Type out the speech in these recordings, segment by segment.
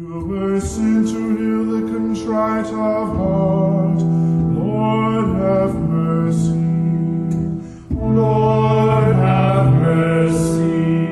You were sent to heal the contrite of heart. Lord, have mercy. Lord, have mercy.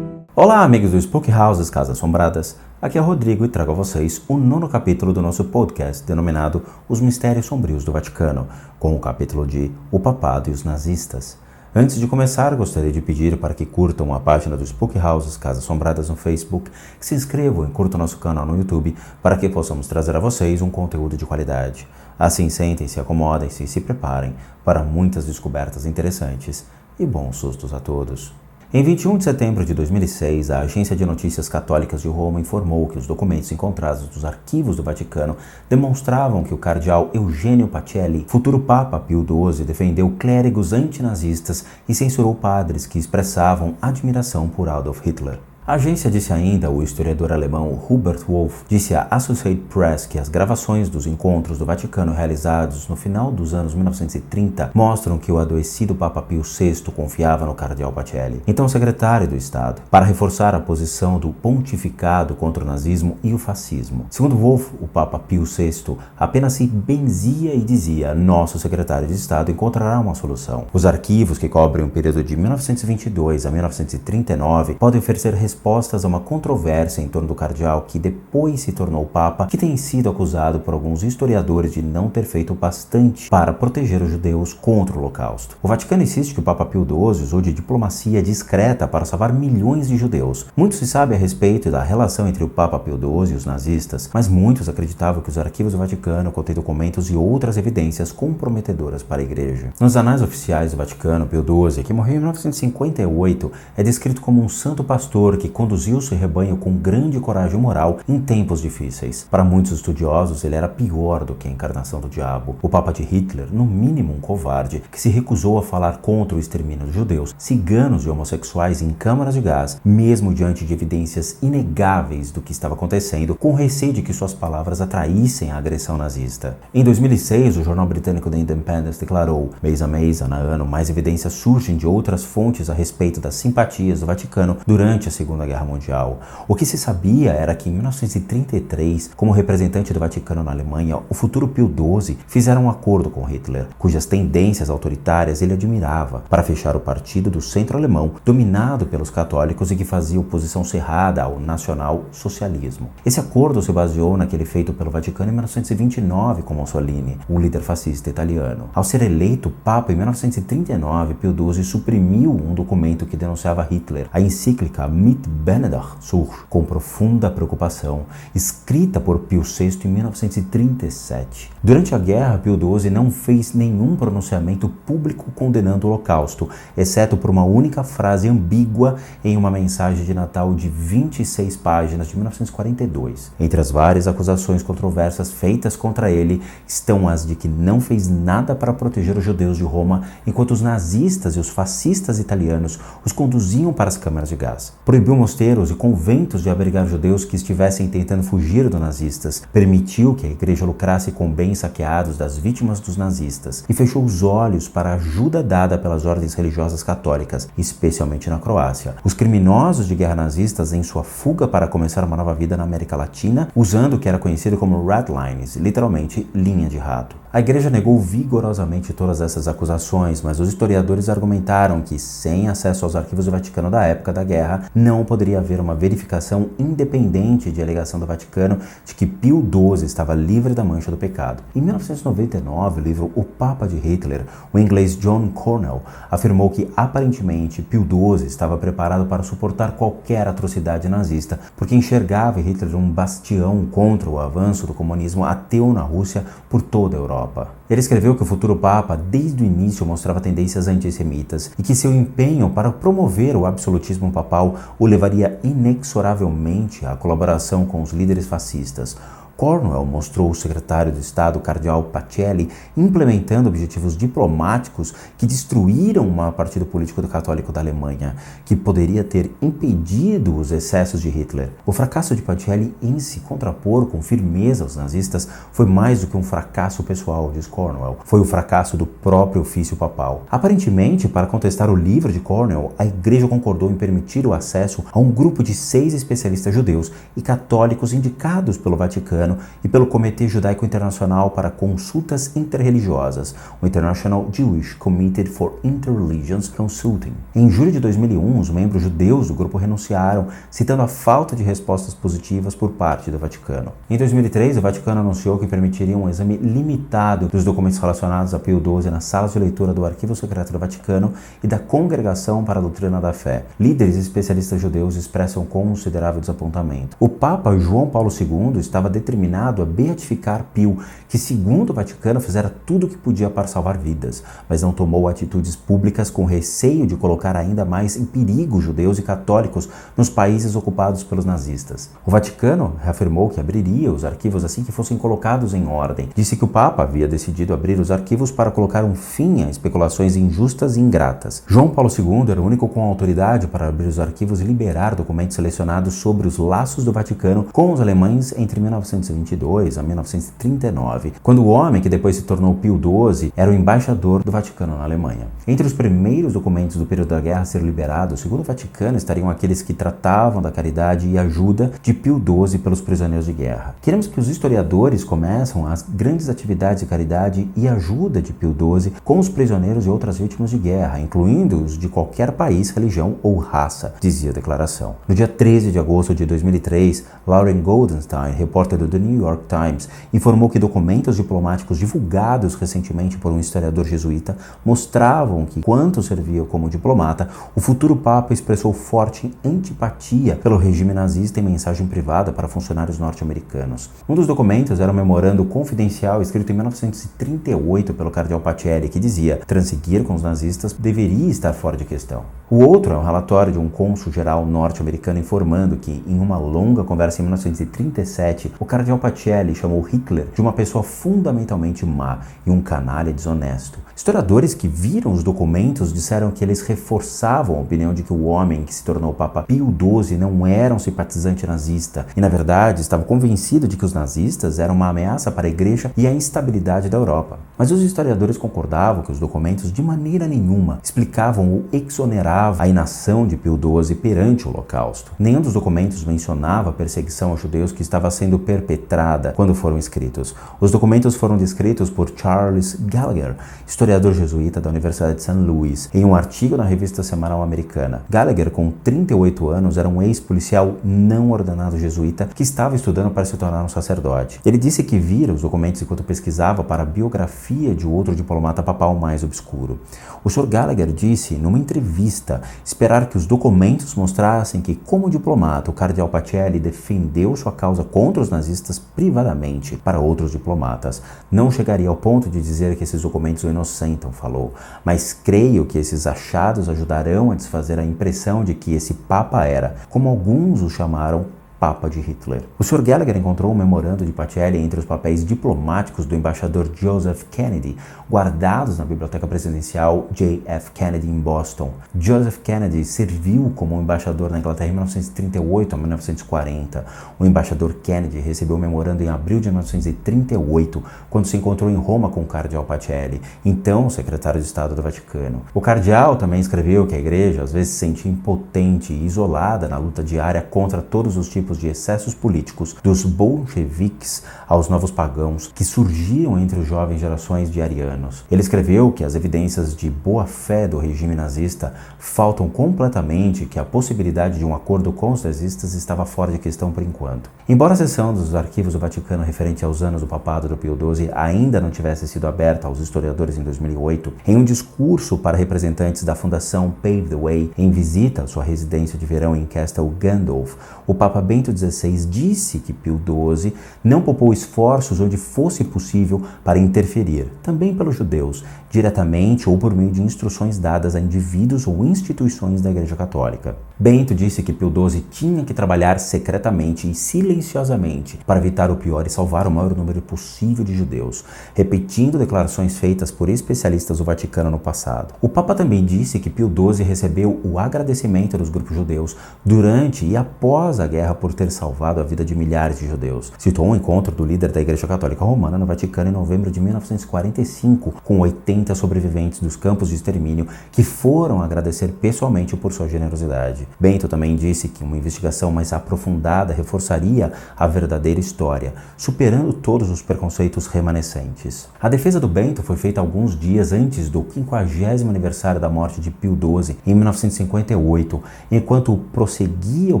Olá, amigos do Spook Houses Casas Assombradas. Aqui é o Rodrigo e trago a vocês o 9º capítulo do nosso podcast, denominado Os Mistérios Sombrios do Vaticano, com o capítulo de O Papado e os Nazistas. Antes de começar, gostaria de pedir para que curtam a página do Spook Houses Casas Assombradas no Facebook, que se inscrevam e curtam nosso canal no YouTube, para que possamos trazer a vocês um conteúdo de qualidade. Assim, sentem-se, acomodem-se e se preparem para muitas descobertas interessantes e bons sustos a todos. Em 21 de setembro de 2006, a Agência de Notícias Católicas de Roma informou que os documentos encontrados dos arquivos do Vaticano demonstravam que o cardeal Eugênio Pacelli, futuro Papa Pio XII, defendeu clérigos antinazistas e censurou padres que expressavam admiração por Adolf Hitler. A agência disse ainda, o historiador alemão Hubert Wolff disse à Associated Press que as gravações dos encontros do Vaticano realizados no final dos anos 1930 mostram que o adoecido Papa Pio VI confiava no cardeal Pacelli, então secretário do Estado, para reforçar a posição do pontificado contra o nazismo e o fascismo. Segundo Wolff, o Papa Pio VI apenas se benzia e dizia: nosso secretário de Estado encontrará uma solução. Os arquivos, que cobrem o período de 1922 a 1939, podem oferecer respostas a uma controvérsia em torno do cardeal que depois se tornou Papa, que tem sido acusado por alguns historiadores de não ter feito bastante para proteger os judeus contra o Holocausto. O Vaticano insiste que o Papa Pio XII usou de diplomacia discreta para salvar milhões de judeus. Muito se sabe a respeito da relação entre o Papa Pio XII e os nazistas, mas muitos acreditavam que os arquivos do Vaticano contêm documentos e outras evidências comprometedoras para a Igreja. Nos anais oficiais do Vaticano, Pio XII, que morreu em 1958, é descrito como um santo pastor que conduziu seu rebanho com grande coragem moral em tempos difíceis. Para muitos estudiosos, ele era pior do que a encarnação do diabo. O Papa de Hitler, no mínimo um covarde, que se recusou a falar contra o extermínio dos judeus, ciganos e homossexuais em câmaras de gás, mesmo diante de evidências inegáveis do que estava acontecendo, com receio de que suas palavras atraíssem a agressão nazista. Em 2006, o jornal britânico The Independent declarou: mês a mês, ano a ano, mais evidências surgem de outras fontes a respeito das simpatias do Vaticano durante a Segunda Guerra Mundial. O que se sabia era que em 1933, como representante do Vaticano na Alemanha, o futuro Pio XII fizera um acordo com Hitler, cujas tendências autoritárias ele admirava, para fechar o partido do centro alemão, dominado pelos católicos e que fazia oposição cerrada ao nacional-socialismo. Esse acordo se baseou naquele feito pelo Vaticano em 1929 com Mussolini, o líder fascista italiano. Ao ser eleito Papa em 1939, Pio XII suprimiu um documento que denunciava Hitler, a encíclica Mit Benedach Sur, com profunda preocupação, escrita por Pio VI em 1937. Durante a guerra, Pio XII não fez nenhum pronunciamento público condenando o Holocausto, exceto por uma única frase ambígua em uma mensagem de Natal de 26 páginas de 1942. Entre as várias acusações controversas feitas contra ele estão as de que não fez nada para proteger os judeus de Roma, enquanto os nazistas e os fascistas italianos os conduziam para as câmaras de gás. Proibiu mosteiros e conventos de abrigar judeus que estivessem tentando fugir dos nazistas, permitiu que a igreja lucrasse com bens saqueados das vítimas dos nazistas e fechou os olhos para a ajuda dada pelas ordens religiosas católicas, especialmente na Croácia. Os criminosos de guerra nazistas, em sua fuga para começar uma nova vida na América Latina, usando o que era conhecido como Red Lines, literalmente linha de rato. A igreja negou vigorosamente todas essas acusações, mas os historiadores argumentaram que, sem acesso aos arquivos do Vaticano da época da guerra, não poderia haver uma verificação independente de alegação do Vaticano de que Pio XII estava livre da mancha do pecado. Em 1999, o livro O Papa de Hitler, o inglês John Cornell afirmou que, aparentemente, Pio XII estava preparado para suportar qualquer atrocidade nazista, porque enxergava em Hitler um bastião contra o avanço do comunismo ateu na Rússia por toda a Europa. Ele escreveu que o futuro Papa, desde o início, mostrava tendências antissemitas e que seu empenho para promover o absolutismo papal o levaria inexoravelmente à colaboração com os líderes fascistas. Cornwell mostrou o secretário de Estado, cardeal Pacelli, implementando objetivos diplomáticos que destruíram o partido político católico da Alemanha, que poderia ter impedido os excessos de Hitler. O fracasso de Pacelli em se contrapor com firmeza aos nazistas foi mais do que um fracasso pessoal, diz Cornwell. Foi o fracasso do próprio ofício papal. Aparentemente, para contestar o livro de Cornwell, a Igreja concordou em permitir o acesso a um grupo de 6 especialistas judeus e católicos indicados pelo Vaticano e pelo Comitê Judaico Internacional para Consultas Interreligiosas, o International Jewish Committee for Interreligious Consulting. Em julho de 2001, os membros judeus do grupo renunciaram, citando a falta de respostas positivas por parte do Vaticano. Em 2003, o Vaticano anunciou que permitiria um exame limitado dos documentos relacionados a Pio XII nas salas de leitura do Arquivo Secreto do Vaticano e da Congregação para a Doutrina da Fé. Líderes e especialistas judeus expressam considerável desapontamento. O Papa João Paulo II estava determinado a beatificar Pio, que, segundo o Vaticano, fizera tudo o que podia para salvar vidas, mas não tomou atitudes públicas com receio de colocar ainda mais em perigo judeus e católicos nos países ocupados pelos nazistas. O Vaticano reafirmou que abriria os arquivos assim que fossem colocados em ordem. Disse que o Papa havia decidido abrir os arquivos para colocar um fim a especulações injustas e ingratas. João Paulo II era o único com autoridade para abrir os arquivos e liberar documentos selecionados sobre os laços do Vaticano com os alemães entre 1922 a 1939, quando o homem que depois se tornou Pio XII era o embaixador do Vaticano na Alemanha. Entre os primeiros documentos do período da guerra a ser liberados, segundo o Vaticano, estariam aqueles que tratavam da caridade e ajuda de Pio XII pelos prisioneiros de guerra. Queremos que os historiadores começam as grandes atividades de caridade e ajuda de Pio XII com os prisioneiros e outras vítimas de guerra, incluindo os de qualquer país, religião ou raça, dizia a declaração. No dia 13 de agosto de 2003, Lauren Goldenstein, repórter do The New York Times, informou que documentos diplomáticos divulgados recentemente por um historiador jesuíta mostravam que, enquanto servia como diplomata, o futuro Papa expressou forte antipatia pelo regime nazista em mensagem privada para funcionários norte-americanos. Um dos documentos era um memorando confidencial escrito em 1938 pelo cardeal Pacelli, que dizia: transigir com os nazistas deveria estar fora de questão. O outro é um relatório de um cônsul-geral norte-americano informando que, em uma longa conversa em 1937, o cardeal Pacelli chamou Hitler de uma pessoa fundamentalmente má e um canalha desonesto. Historiadores que viram os documentos disseram que eles reforçavam a opinião de que o homem que se tornou Papa Pio XII não era um simpatizante nazista e, na verdade, estava convencido de que os nazistas eram uma ameaça para a Igreja e a instabilidade da Europa. Mas os historiadores concordavam que os documentos de maneira nenhuma explicavam ou exoneravam a inação de Pio XII perante o Holocausto. Nenhum dos documentos mencionava a perseguição aos judeus que estava sendo perpetrada quando foram escritos. Os documentos foram descritos por Charles Gallagher, historiador jesuíta da Universidade de St. Louis, em um artigo na revista semanal americana. Gallagher, com 38 anos, era um ex-policial não ordenado jesuíta que estava estudando para se tornar um sacerdote. Ele disse que vira os documentos enquanto pesquisava para a biografia de outro diplomata papal mais obscuro. O Sr. Gallagher disse, numa entrevista, esperar que os documentos mostrassem que, como diplomata, o cardeal Pacelli defendeu sua causa contra os nazistas privadamente para outros diplomatas. Não chegaria ao ponto de dizer que esses documentos o inocentam, falou, mas creio que esses achados ajudarão a desfazer a impressão de que esse Papa era, como alguns o chamaram, Papa de Hitler. O Sr. Gallagher encontrou um memorando de Pacelli entre os papéis diplomáticos do embaixador Joseph Kennedy, guardados na Biblioteca Presidencial J.F. Kennedy em Boston. Joseph Kennedy serviu como embaixador na Inglaterra em 1938 a 1940. O embaixador Kennedy recebeu o memorando em abril de 1938, quando se encontrou em Roma com o cardeal Pacelli, então secretário de Estado do Vaticano. O cardeal também escreveu que a Igreja às vezes se sentia impotente e isolada na luta diária contra todos os tipos de excessos políticos, dos bolcheviques aos novos pagãos que surgiam entre os jovens gerações de arianos. Ele escreveu que as evidências de boa-fé do regime nazista faltam completamente, que a possibilidade de um acordo com os nazistas estava fora de questão por enquanto. Embora a seção dos arquivos do Vaticano referente aos anos do papado do Pio XII ainda não tivesse sido aberta aos historiadores em 2008, em um discurso para representantes da Fundação Pave the Way em visita à sua residência de verão em Castle Gandolf, o Papa Bento XVI disse que Pio XII não poupou esforços onde fosse possível para interferir, também pelos judeus, diretamente ou por meio de instruções dadas a indivíduos ou instituições da Igreja Católica. Bento disse que Pio XII tinha que trabalhar secretamente e silenciosamente para evitar o pior e salvar o maior número possível de judeus, repetindo declarações feitas por especialistas do Vaticano no passado. O Papa também disse que Pio XII recebeu o agradecimento dos grupos judeus durante e após a guerra por ter salvado a vida de milhares de judeus. Citou um encontro do líder da Igreja Católica Romana no Vaticano em novembro de 1945, com 80 sobreviventes dos campos de extermínio que foram agradecer pessoalmente por sua generosidade. Bento também disse que uma investigação mais aprofundada reforçaria a verdadeira história, superando todos os preconceitos remanescentes. A defesa do Bento foi feita alguns dias antes do 50º aniversário da morte de Pio XII, em 1958, enquanto prosseguia o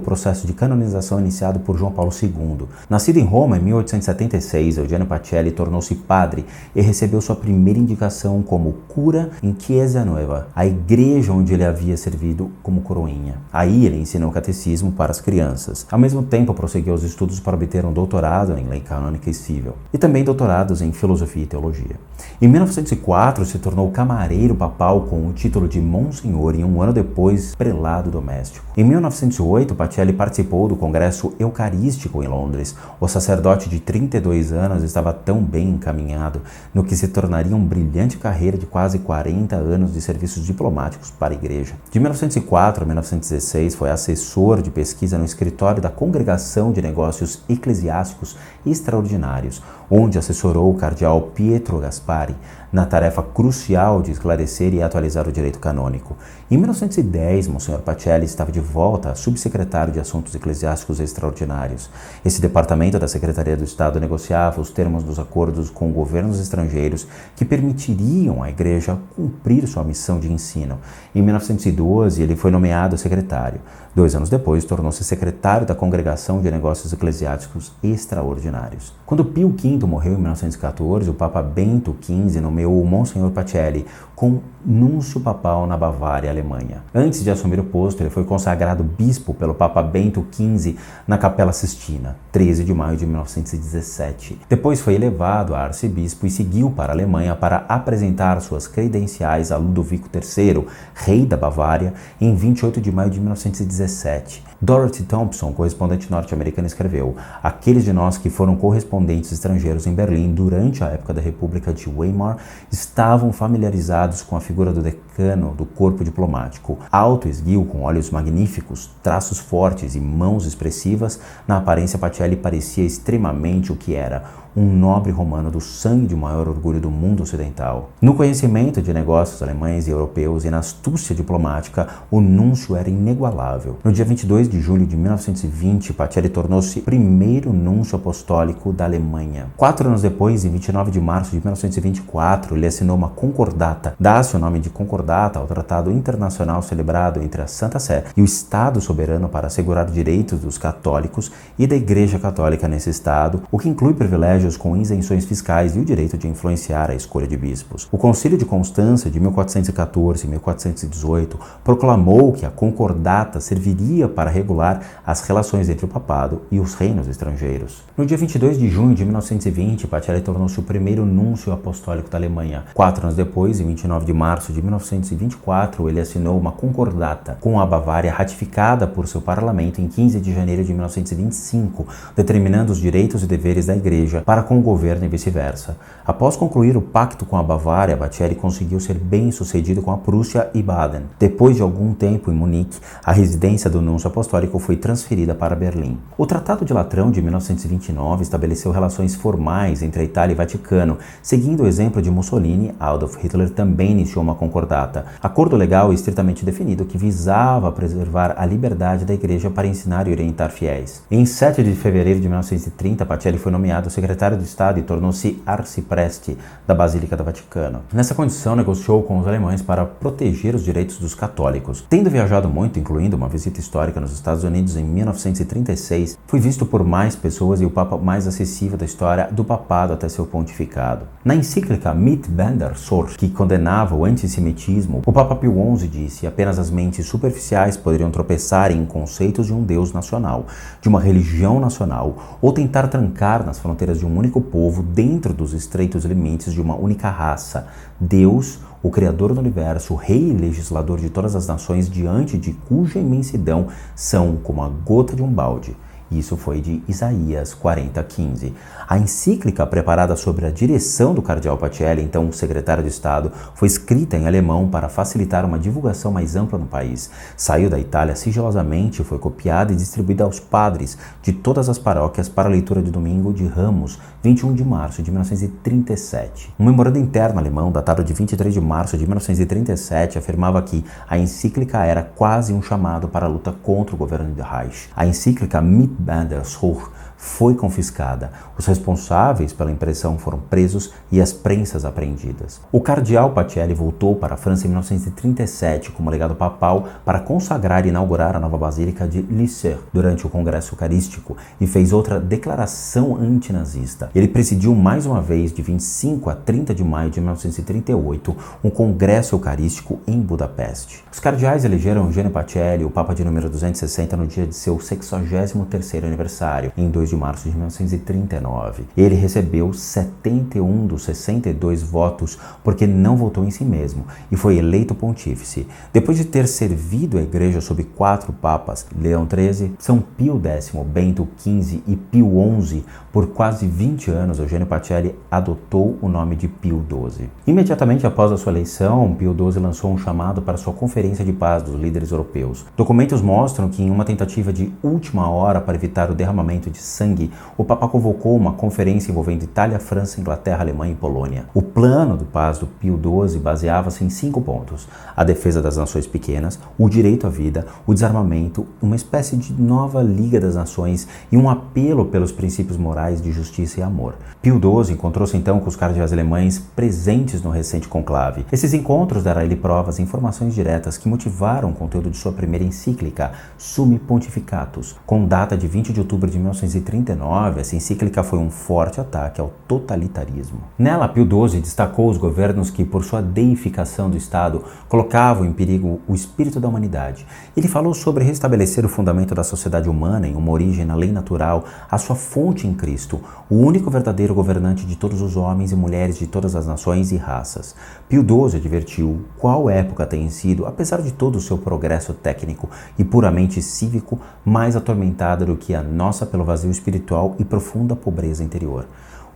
processo de canonização iniciado por João Paulo II. Nascido em Roma em 1876, Eugenio Pacelli tornou-se padre e recebeu sua primeira indicação como cura em Chiesa Nuova, a igreja onde ele havia servido como coroinha. Aí ele ensinou o catecismo para as crianças. Ao mesmo tempo, prosseguiu os estudos para obter um doutorado em lei canônica e civil, e também doutorados em filosofia e teologia. Em 1904, se tornou camareiro papal com o título de Monsenhor e um ano depois, prelado doméstico. Em 1908, Pacelli participou do Congresso Eucarístico em Londres. O sacerdote de 32 anos estava tão bem encaminhado no que se tornaria uma brilhante carreira de quase 40 anos de serviços diplomáticos para a Igreja. De 1904 a 1916, foi assessor de pesquisa no escritório da Congregação de Negócios Eclesiásticos Extraordinários, onde assessorou o cardeal Pietro Gasparri na tarefa crucial de esclarecer e atualizar o direito canônico. Em 1910, Monsenhor Pacelli estava de volta a subsecretário de Assuntos Eclesiásticos Extraordinários. Esse departamento da Secretaria do Estado negociava os termos dos acordos com governos estrangeiros que permitiriam à Igreja cumprir sua missão de ensino. Em 1912, ele foi nomeado secretário. 2 anos depois, tornou-se secretário da Congregação de Negócios Eclesiásticos Extraordinários. Quando Pio V morreu em 1914, o Papa Bento XV nomeou o Monsenhor Pacelli como núncio papal na Bavária, Alemanha. Antes de assumir o posto, ele foi consagrado bispo pelo Papa Bento XV na Capela Sistina, 13 de maio de 1917. Depois foi elevado a arcebispo e seguiu para a Alemanha para apresentar suas credenciais a Ludovico III, rei da Bavária, em 28 de maio de 1917. Dorothy Thompson, correspondente norte-americana, escreveu: aqueles de nós que foram correspondentes estrangeiros em Berlim durante a época da República de Weimar estavam familiarizados com a figura do decano do corpo diplomático. Alto, esguio, com olhos magníficos, traços fortes e mãos expressivas, na aparência Pacelli parecia extremamente o que era, um nobre romano do sangue de maior orgulho do mundo ocidental. No conhecimento de negócios alemães e europeus e na astúcia diplomática, o núncio era inigualável. No dia 22 de julho de 1920, Pacelli tornou-se primeiro núncio apostólico da Alemanha. 4 anos depois, em 29 de março de 1924, ele assinou uma concordata. Dá-se o nome de concordata ao tratado internacional celebrado entre a Santa Sé e o Estado soberano para assegurar direitos dos católicos e da Igreja Católica nesse Estado, o que inclui privilégios com isenções fiscais e o direito de influenciar a escolha de bispos. O Concílio de Constância de 1414 e 1418 proclamou que a concordata serviria para regular as relações entre o papado e os reinos estrangeiros. No dia 22 de junho de 1920, Pacelli tornou-se o primeiro núncio apostólico da Alemanha. 4 anos depois, em 29 de março de 1924, ele assinou uma concordata com a Bavária ratificada por seu parlamento em 15 de janeiro de 1925, determinando os direitos e deveres da Igreja para com o governo e vice-versa. Após concluir o pacto com a Bavária, Pacelli conseguiu ser bem-sucedido com a Prússia e Baden. Depois de algum tempo em Munique, a residência do núncio apostólico foi transferida para Berlim. O Tratado de Latrão de 1929 estabeleceu relações formais entre a Itália e o Vaticano. Seguindo o exemplo de Mussolini, Adolf Hitler também iniciou uma concordata, acordo legal e estritamente definido que visava preservar a liberdade da Igreja para ensinar e orientar fiéis. Em 7 de fevereiro de 1930, Pacelli foi nomeado secretário de Estado e tornou-se arcipreste da Basílica do Vaticano. Nessa condição, negociou com os alemães para proteger os direitos dos católicos. Tendo viajado muito, incluindo uma visita histórica nos Estados Unidos em 1936, foi visto por mais pessoas e o papa mais acessível da história do papado até seu pontificado. Na encíclica Mit Bender Sorg, que condenava o antissemitismo, o Papa Pio XI disse: apenas as mentes superficiais poderiam tropeçar em conceitos de um Deus nacional, de uma religião nacional, ou tentar trancar nas fronteiras de um único povo dentro dos estreitos limites de uma única raça. Deus, o Criador do Universo, o Rei e Legislador de todas as nações, diante de cuja imensidão são como a gota de um balde. Isso foi de Isaías 40:15. A encíclica preparada sob a direção do cardeal Pacelli, então secretário de Estado, foi escrita em alemão para facilitar uma divulgação mais ampla no país. Saiu da Itália sigilosamente, foi copiada e distribuída aos padres de todas as paróquias para a leitura de domingo de Ramos, 21 de março de 1937. Um memorando interno alemão, datado de 23 de março de 1937, afirmava que a encíclica era quase um chamado para a luta contra o governo de Reich. A encíclica Mit Bender Sorg foi confiscada. Os responsáveis pela impressão foram presos e as prensas apreendidas. O cardeal Pacelli voltou para a França em 1937 como legado papal para consagrar e inaugurar a nova basílica de Lisieux durante o Congresso Eucarístico e fez outra declaração antinazista. Ele presidiu mais uma vez, de 25 a 30 de maio de 1938, um Congresso Eucarístico em Budapeste. Os cardeais elegeram Eugênio Pacelli, o Papa de número 260, no dia de seu 63º aniversário, em 2 de março de 1939. Ele recebeu 71 dos 62 votos porque não votou em si mesmo e foi eleito pontífice. Depois de ter servido a Igreja sob 4 papas, Leão XIII, São Pio X, Bento XV e Pio XI, por quase 20 anos, Eugênio Pacelli adotou o nome de Pio XII. Imediatamente após a sua eleição, Pio XII lançou um chamado para sua Conferência de Paz dos líderes europeus. Documentos mostram que, em uma tentativa de última hora para evitar o derramamento de sangue, o Papa convocou uma conferência envolvendo Itália, França, Inglaterra, Alemanha e Polônia. O plano de paz do Pio XII baseava-se em 5 pontos: a defesa das nações pequenas, o direito à vida, o desarmamento, uma espécie de nova Liga das Nações e um apelo pelos princípios morais de justiça e amor. Pio XII encontrou-se então com os cardeais alemães presentes no recente conclave. Esses encontros deram a ele provas e informações diretas que motivaram o conteúdo de sua primeira encíclica, Summi Pontificatus. Com data de 20 de outubro de 1939, essa encíclica foi um forte ataque ao totalitarismo. Nela, Pio XII destacou os governos que, por sua deificação do Estado, colocavam em perigo o espírito da humanidade. Ele falou sobre restabelecer o fundamento da sociedade humana em uma origem na lei natural, a sua fonte em Cristo, o único verdadeiro governante de todos os homens e mulheres de todas as nações e raças. Pio XII advertiu qual época tem sido, apesar de todo o seu progresso técnico e puramente cívico, mais atormentada do que a nossa pelo vazio espiritual e profunda pobreza interior.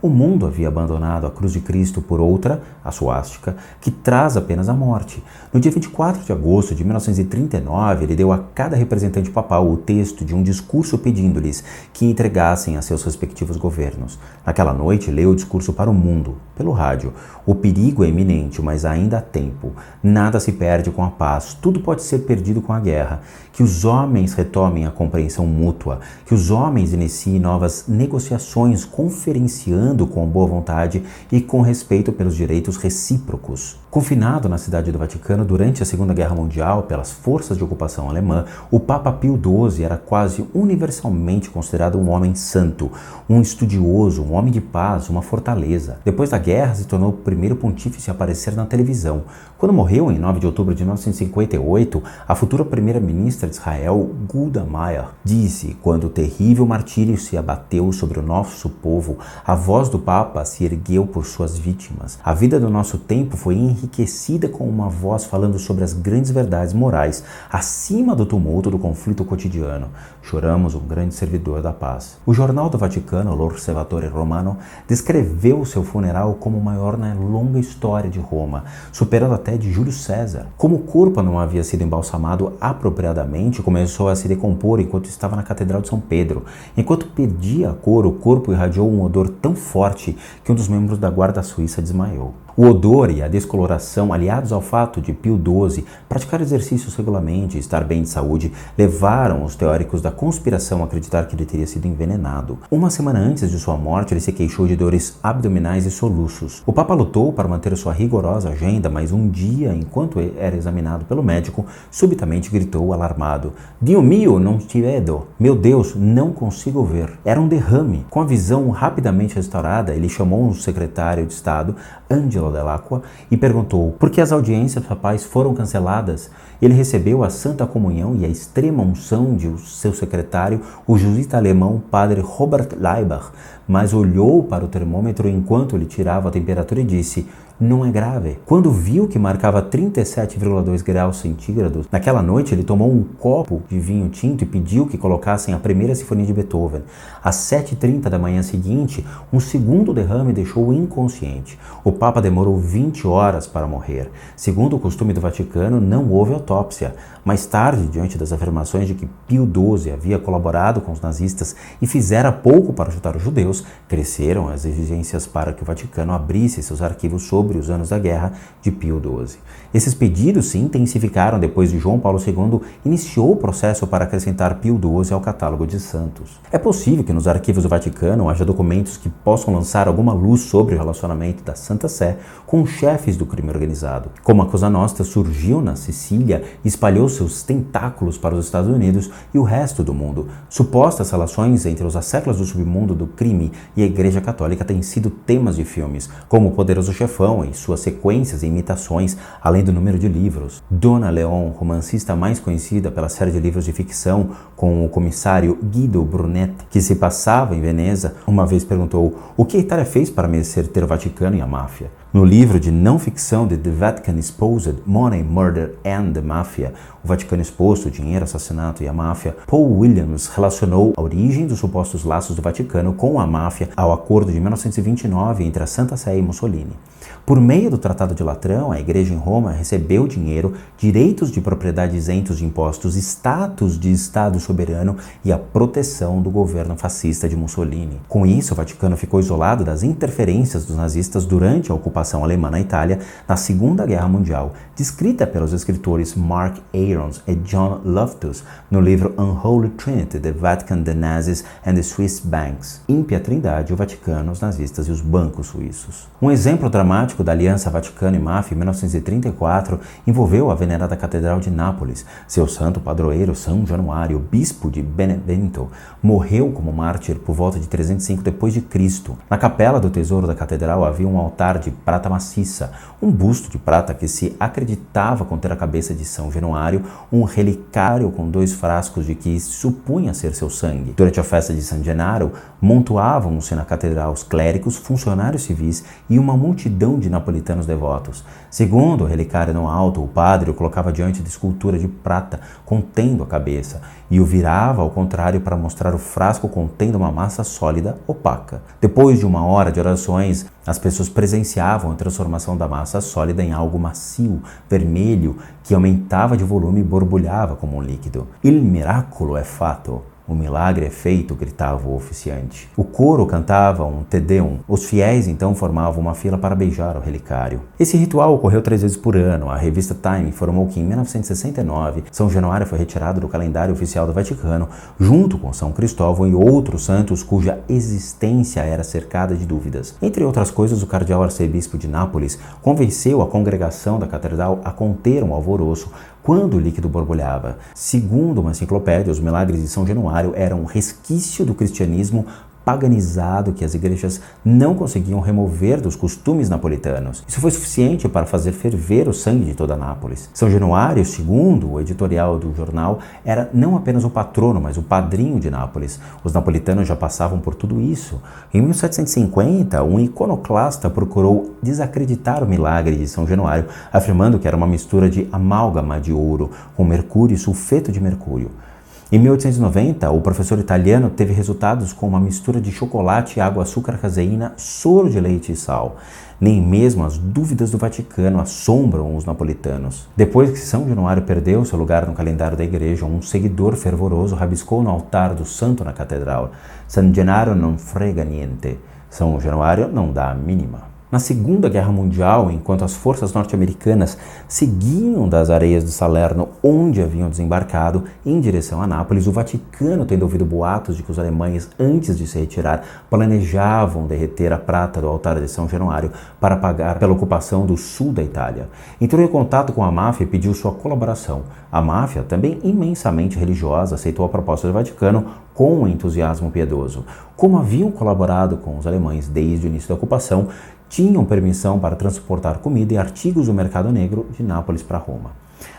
O mundo havia abandonado a cruz de Cristo por outra, a suástica, que traz apenas a morte. No dia 24 de agosto de 1939, ele deu a cada representante papal o texto de um discurso pedindo-lhes que entregassem a seus respectivos governos. Naquela noite, leu o discurso para o mundo, pelo rádio. O perigo é iminente, mas ainda há tempo. Nada se perde com a paz, tudo pode ser perdido com a guerra. Que os homens retomem a compreensão mútua, que os homens iniciem novas negociações, conferenciando com boa vontade e com respeito pelos direitos recíprocos. Confinado na cidade do Vaticano durante a Segunda Guerra Mundial pelas forças de ocupação alemã, o Papa Pio XII era quase universalmente considerado um homem santo, um estudioso, um homem de paz, uma fortaleza. Depois da guerra, se tornou o primeiro pontífice a aparecer na televisão. Quando morreu em 9 de outubro de 1958, a futura primeira-ministra de Israel, Golda Meir, disse: quando o terrível martírio se abateu sobre o nosso povo, a voz do Papa se ergueu por suas vítimas. A vida do nosso tempo foi enriquecida com uma voz falando sobre as grandes verdades morais, acima do tumulto do conflito cotidiano. Choramos um grande servidor da paz. O jornal do Vaticano, L'Osservatore Romano, descreveu seu funeral como o maior na longa história de Roma, superando até de Júlio César. Como o corpo não havia sido embalsamado apropriadamente, começou a se decompor enquanto estava na Catedral de São Pedro. Enquanto perdia a cor, o corpo irradiou um odor tão forte que um dos membros da guarda suíça desmaiou. O odor e a descoloração, aliados ao fato de Pio XII praticar exercícios regularmente e estar bem de saúde, levaram os teóricos da conspiração a acreditar que ele teria sido envenenado. Uma semana antes de sua morte, ele se queixou de dores abdominais e soluços. O Papa lutou para manter sua rigorosa agenda, mas um dia, enquanto era examinado pelo médico, subitamente gritou alarmado: "Dio mio, non ti vedo!" Meu Deus, não consigo ver. Era um derrame. Com a visão rapidamente restaurada, ele chamou um secretário de Estado, Angelo Dell'Acqua, e perguntou por que as audiências papais foram canceladas. Ele recebeu a Santa Comunhão e a extrema unção de seu secretário, o jesuíta alemão Padre Robert Leibach, mas olhou para o termômetro enquanto lhe tirava a temperatura e disse: "Não é grave." Quando viu que marcava 37,2 graus centígrados, naquela noite ele tomou um copo de vinho tinto e pediu que colocassem a primeira sinfonia de Beethoven. Às 7h30 da manhã seguinte, um segundo derrame deixou-o inconsciente. O Papa demorou 20 horas para morrer. Segundo o costume do Vaticano, não houve autópsia. Mais tarde, diante das afirmações de que Pio XII havia colaborado com os nazistas e fizera pouco para ajudar os judeus, cresceram as exigências para que o Vaticano abrisse seus arquivos sobre os anos da guerra de Pio XII. Esses pedidos se intensificaram depois de João Paulo II iniciou o processo para acrescentar Pio XII ao catálogo de santos. É possível que nos arquivos do Vaticano haja documentos que possam lançar alguma luz sobre o relacionamento da Santa Sé com os chefes do crime organizado. Como a Cosa Nostra surgiu na Sicília e espalhou seus tentáculos para os Estados Unidos e o resto do mundo. Supostas relações entre os asséculos do submundo do crime e a Igreja Católica têm sido temas de filmes, como O Poderoso Chefão e suas sequências e imitações, além do número de livros. Donna Leon, romancista mais conhecida pela série de livros de ficção com o comissário Guido Brunetti, que se passava em Veneza, uma vez perguntou: "O que a Itália fez para merecer ter o Vaticano e a máfia?" No livro de não ficção de The Vatican Exposed, Money, Murder and the Mafia, O Vaticano Exposto, Dinheiro, Assassinato e a Máfia, Paul Williams relacionou a origem dos supostos laços do Vaticano com a máfia ao acordo de 1929 entre a Santa Sé e Mussolini. Por meio do Tratado de Latrão, a Igreja em Roma recebeu dinheiro, direitos de propriedade isentos de impostos, status de Estado soberano e a proteção do governo fascista de Mussolini. Com isso, o Vaticano ficou isolado das interferências dos nazistas durante a ocupação alemã na Itália na Segunda Guerra Mundial, descrita pelos escritores Mark Aarons e John Loftus no livro Unholy Trinity: The Vatican, the Nazis and the Swiss Banks. Ímpia Trindade, o Vaticano, os nazistas e os bancos suíços. Um exemplo dramático da aliança Vaticano e máfia em 1934 envolveu a venerada Catedral de Nápoles. Seu santo padroeiro, São Januário, bispo de Benevento, morreu como mártir por volta de 305 d.C. Na capela do tesouro da catedral havia um altar de prata maciça, um busto de prata que se acreditava conter a cabeça de São Januário, um relicário com 2 frascos de que se supunha ser seu sangue. Durante a festa de San Gennaro, montuavam-se na catedral os clérigos, funcionários civis e uma multidão de napolitanos devotos. Segundo o relicário no alto, o padre o colocava diante de escultura de prata contendo a cabeça e o virava ao contrário para mostrar o frasco contendo uma massa sólida opaca. Depois de 1 hora de orações, as pessoas presenciavam a transformação da massa sólida em algo macio, vermelho, que aumentava de volume e borbulhava como um líquido. Il miracolo è fatto. O milagre é feito, gritava o oficiante. O coro cantava um Te Deum. Os fiéis então formavam uma fila para beijar o relicário. Esse ritual ocorreu 3 vezes por ano. A revista Time informou que em 1969, São Januário foi retirado do calendário oficial do Vaticano, junto com São Cristóvão e outros santos cuja existência era cercada de dúvidas. Entre outras coisas, o cardeal arcebispo de Nápoles convenceu a congregação da catedral a conter um alvoroço quando o líquido borbulhava. Segundo uma enciclopédia, os milagres de São Januário eram um resquício do cristianismo paganizado que as igrejas não conseguiam remover dos costumes napolitanos. Isso foi suficiente para fazer ferver o sangue de toda Nápoles. São Januário, segundo o editorial do jornal, era não apenas o patrono, mas o padrinho de Nápoles. Os napolitanos já passavam por tudo isso. Em 1750, um iconoclasta procurou desacreditar o milagre de São Januário, afirmando que era uma mistura de amálgama de ouro com mercúrio e sulfeto de mercúrio. Em 1890, o professor italiano teve resultados com uma mistura de chocolate, água, açúcar, caseína, soro de leite e sal. Nem mesmo as dúvidas do Vaticano assombram os napolitanos. Depois que São Januário perdeu seu lugar no calendário da igreja, um seguidor fervoroso rabiscou no altar do santo na catedral: San Gennaro non frega niente. São Januário não dá a mínima. Na Segunda Guerra Mundial, enquanto as forças norte-americanas seguiam das areias do Salerno, onde haviam desembarcado, em direção a Nápoles, o Vaticano, tendo ouvido boatos de que os alemães, antes de se retirar, planejavam derreter a prata do altar de São Januário para pagar pela ocupação do sul da Itália. Entrou em contato com a máfia e pediu sua colaboração. A máfia, também imensamente religiosa, aceitou a proposta do Vaticano com um entusiasmo piedoso. Como haviam colaborado com os alemães desde o início da ocupação, tinham permissão para transportar comida e artigos do mercado negro de Nápoles para Roma.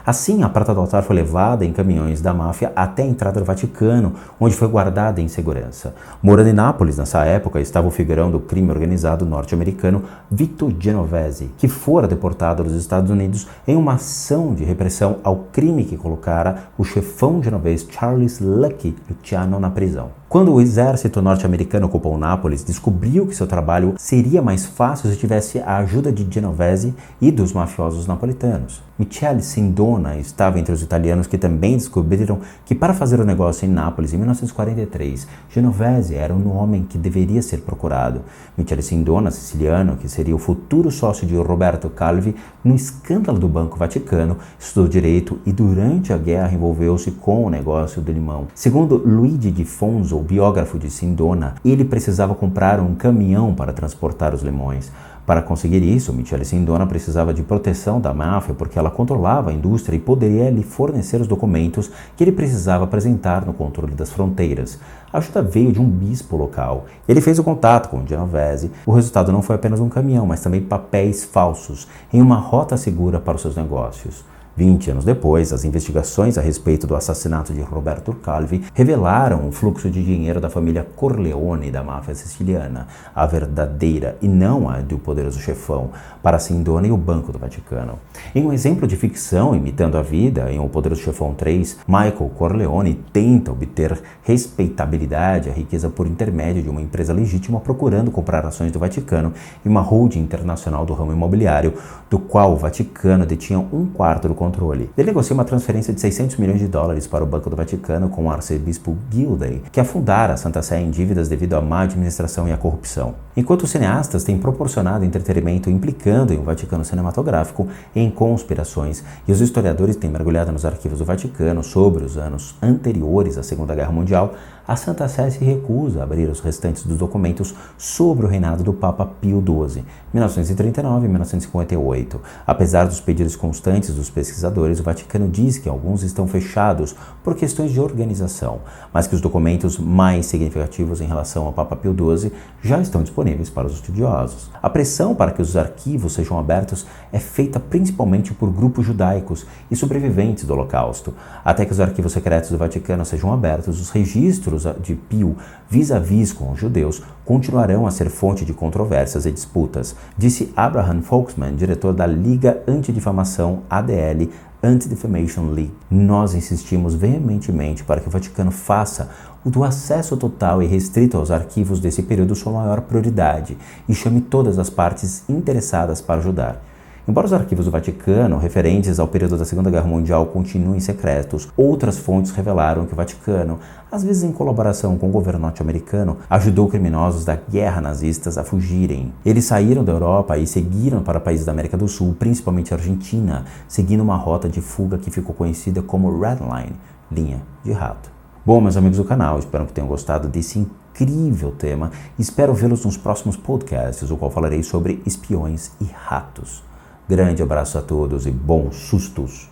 Assim, a prata do altar foi levada em caminhões da máfia até a entrada do Vaticano, onde foi guardada em segurança. Morando em Nápoles, nessa época, estava o figurão do crime organizado norte-americano Vito Genovese, que fora deportado dos Estados Unidos em uma ação de repressão ao crime que colocara o chefão genovês Charles Lucky Luciano na prisão. Quando o exército norte-americano ocupou Nápoles, descobriu que seu trabalho seria mais fácil se tivesse a ajuda de Genovese e dos mafiosos napolitanos. Michele Sindona estava entre os italianos que também descobriram que para fazer o negócio em Nápoles em 1943, Genovese era o nome que deveria ser procurado. Michele Sindona, siciliano, que seria o futuro sócio de Roberto Calvi, no escândalo do Banco Vaticano, estudou direito e durante a guerra envolveu-se com o negócio do limão. Segundo Luigi Di Fonso, o biógrafo de Sindona, ele precisava comprar um caminhão para transportar os limões. Para conseguir isso, Michele Sindona precisava de proteção da máfia porque ela controlava a indústria e poderia lhe fornecer os documentos que ele precisava apresentar no controle das fronteiras. A ajuda veio de um bispo local. Ele fez o contato com Genovese. O resultado não foi apenas um caminhão, mas também papéis falsos em uma rota segura para os seus negócios. 20 anos depois, as investigações a respeito do assassinato de Roberto Calvi revelaram o fluxo de dinheiro da família Corleone da máfia siciliana, a verdadeira e não a do poderoso chefão, para Sindona e o Banco do Vaticano. Em um exemplo de ficção imitando a vida, em O Poderoso Chefão 3, Michael Corleone tenta obter respeitabilidade e riqueza por intermédio de uma empresa legítima procurando comprar ações do Vaticano e uma holding internacional do ramo imobiliário, do qual o Vaticano detinha um quarto do controle. Ele negocia uma transferência de 600 milhões de dólares para o Banco do Vaticano com o arcebispo Gildea, que afundara a Santa Sé em dívidas devido à má administração e à corrupção. Enquanto os cineastas têm proporcionado entretenimento implicando em um Vaticano cinematográfico em conspirações, e os historiadores têm mergulhado nos arquivos do Vaticano sobre os anos anteriores à Segunda Guerra Mundial, a Santa Sé se recusa a abrir os restantes dos documentos sobre o reinado do Papa Pio XII, 1939 e 1958. Apesar dos pedidos constantes dos pesquisadores, o Vaticano diz que alguns estão fechados por questões de organização, mas que os documentos mais significativos em relação ao Papa Pio XII já estão disponíveis para os estudiosos. A pressão para que os arquivos sejam abertos é feita principalmente por grupos judaicos e sobreviventes do Holocausto. Até que os arquivos secretos do Vaticano sejam abertos, os registros de Pio vis-à-vis com os judeus continuarão a ser fonte de controvérsias e disputas, disse Abraham Folksman, diretor da Liga Antidifamação ADL, Anti-Defamation League. Nós insistimos veementemente para que o Vaticano faça o do acesso total e restrito aos arquivos desse período sua maior prioridade e chame todas as partes interessadas para ajudar. Embora os arquivos do Vaticano, referentes ao período da Segunda Guerra Mundial, continuem secretos, outras fontes revelaram que o Vaticano, às vezes em colaboração com o governo norte-americano, ajudou criminosos da guerra nazistas a fugirem. Eles saíram da Europa e seguiram para países da América do Sul, principalmente a Argentina, seguindo uma rota de fuga que ficou conhecida como Red Line, linha de rato. Bom, meus amigos do canal, espero que tenham gostado desse incrível tema e espero vê-los nos próximos podcasts, o qual falarei sobre espiões e ratos. Grande abraço a todos e bons sustos!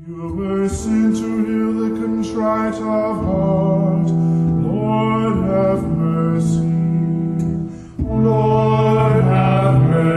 You listen to heal the contrite of heart. Lord have mercy. Lord have mercy.